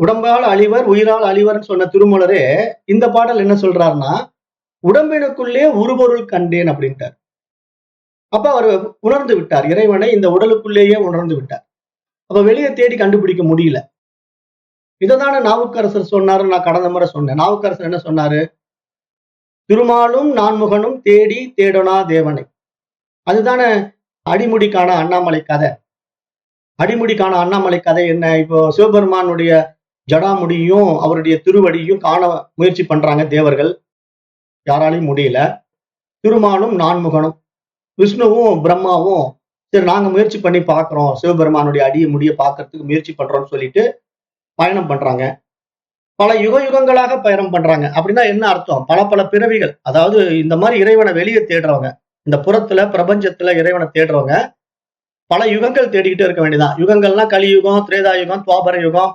உடம்பால் அழிவர் உயிரால் அழிவர்ன்னு சொன்ன திருமூலரே இந்த பாடல் என்ன சொல்றாருன்னா, உடம்பினுக்குள்ளே உருபொருள் கண்டேன் அப்படின்ட்டார். அப்ப அவர் உணர்ந்து விட்டார். இறைவனை இந்த உடலுக்குள்ளேயே உணர்ந்து விட்டார். அப்ப வெளியே தேடி கண்டுபிடிக்க முடியல. இததானே நாவுக்கரசர் சொன்னாரு. நான் கடந்த முறை சொன்னேன். நாவுக்கரசர் என்ன சொன்னாரு? திருமாலும் நான்முகனும் தேடி தேடனா தேவனை. அதுதானே அடிமுடிக்கான அண்ணாமலை கதை. அடிமுடிக்கான அண்ணாமலை கதை என்ன? இப்போ சிவபெருமானுடைய ஜடாமுடியும் அவருடைய திருவடியும் காண முயற்சி பண்றாங்க தேவர்கள். யாராலையும் முடியல. திருமாலும் நான்முகனும் விஷ்ணுவும் பிரம்மாவும் சரி நாங்க முயற்சி பண்ணி பாக்குறோம், சிவபெருமானுடைய அடிய முடிய பாக்குறதுக்கு முயற்சி பண்றோம்னு சொல்லிட்டு பயணம் பண்றாங்க. பல யுகங்களாக பயணம் பண்றாங்க. அப்படின்னா என்ன அர்த்தம்? பல பல பிறவிகள். அதாவது இந்த மாதிரி இறைவனை வெளியே தேடுறவங்க, இந்த புறத்துல பிரபஞ்சத்துல இறைவனை தேடுறவங்க பல யுகங்கள் தேடிக்கிட்டே இருக்க வேண்டியதான். யுகங்கள்னா கலியுகம், திரேதா யுகம், துவாபர யுகம்,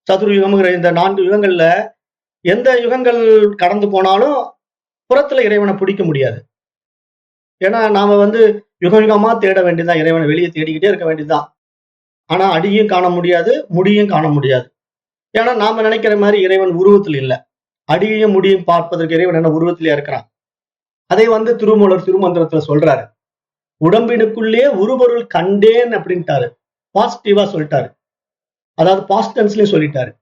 சதுர்யுகம்ங்கிற இந்த 4 யுகங்கள்ல எந்த யுகங்கள் கடந்து போனாலும் புறத்துல இறைவனை பிடிக்க முடியாது. ஏன்னா நாம யுக யுகமா தேட வேண்டியதுதான். இறைவனை வெளியே தேடிக்கிட்டே இருக்க வேண்டியதுதான். ஆனா அடியும் காண முடியாது, முடியும் காண முடியாது. ஏன்னா நாம நினைக்கிற மாதிரி இறைவன் உருவத்தில் இல்லை. அடியையும் முடியும் பார்ப்பதற்கு இறைவன் என்ன உருவத்திலே இருக்கிறான். அதை திருமூலர் திருமந்திரத்துல சொல்றாரு. உடம்பினுக்குள்ளே உருபொருள் கண்டேன் அப்படின்ட்டாரு. பாசிட்டிவா சொல்லிட்டாரு. அதாவது பாஸ்ட் டென்ஸ்லயும் சொல்லிட்டாரு.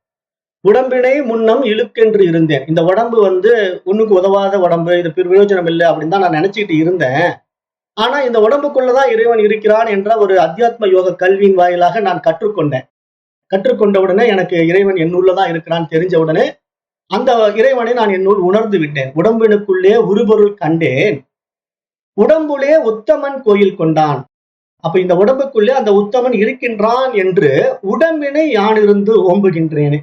உடம்பினை முன்னம் இழுக்கென்று இருந்தேன். இந்த உடம்பு உன்னுக்கு உதவாத உடம்பு, இது பிரயோஜனம் இல்லை அப்படின்னு தான் நான் நினைச்சுக்கிட்டு இருந்தேன். ஆனா இந்த உடம்புக்குள்ளதான் இறைவன் இருக்கிறான் என்ற ஒரு அத்தியாத்ம யோக கல்வியின் வாயிலாக நான் கற்றுக்கொண்டேன். கற்றுக்கொண்ட உடனே எனக்கு இறைவன் என்னுள்ளதான் இருக்கிறான் தெரிஞ்ச உடனே அந்த இறைவனை நான் என்னுள் உணர்ந்து விட்டேன். உடம்பினுக்குள்ளே உருபொருள் கண்டேன், உடம்புலே உத்தமன் கோயில் கொண்டான். அப்ப இந்த உடம்புக்குள்ளே அந்த உத்தமன் இருக்கின்றான் என்று உடம்பினை யானிருந்து ஓம்புகின்றேனே.